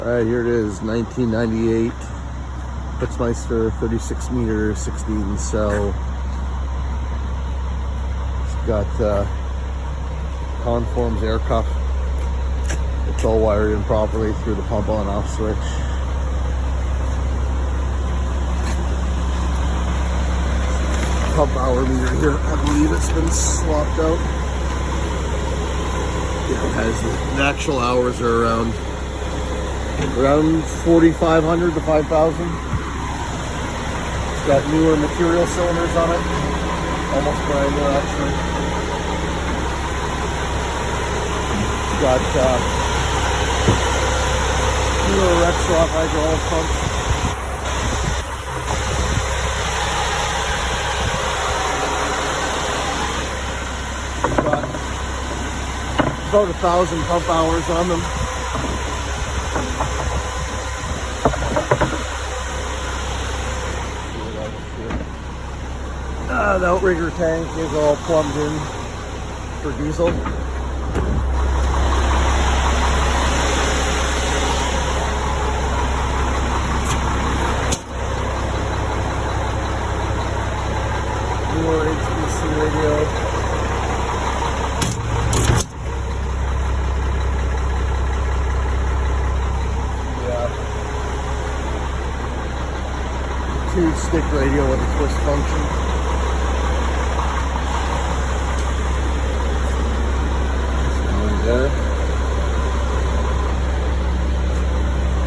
All right, here it is, 1998 Putzmeister 36 meter 16 cell. It's got conforms air cuff. It's all wired in properly through the pump on off switch. Pump hour meter here. I believe it's been swapped out. Yeah, it has the actual hours are around 4,500 to 5,000. It's got newer material cylinders on it, almost brand new actually. It's got newer Rexroth hydraulic pumps. It's got about 1,000 pump hours on them. The outrigger tank is all plumbed in for diesel. Newer HPC radio. Yeah. 2-stick radio with a twist function. There.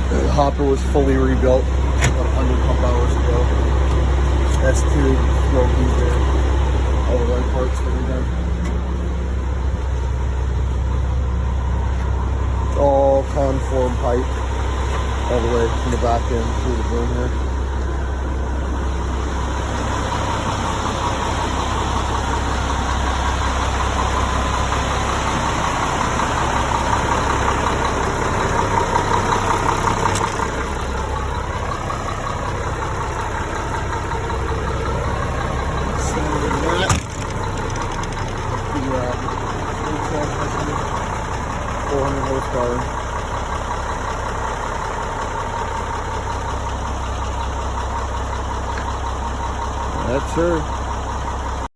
The hopper was fully rebuilt about 100 pump hours ago. S2 floaties there. All the right parts that we done. All conform pipe all the way from the back end through the boom here. Transmission, 400 horsepower. That's her.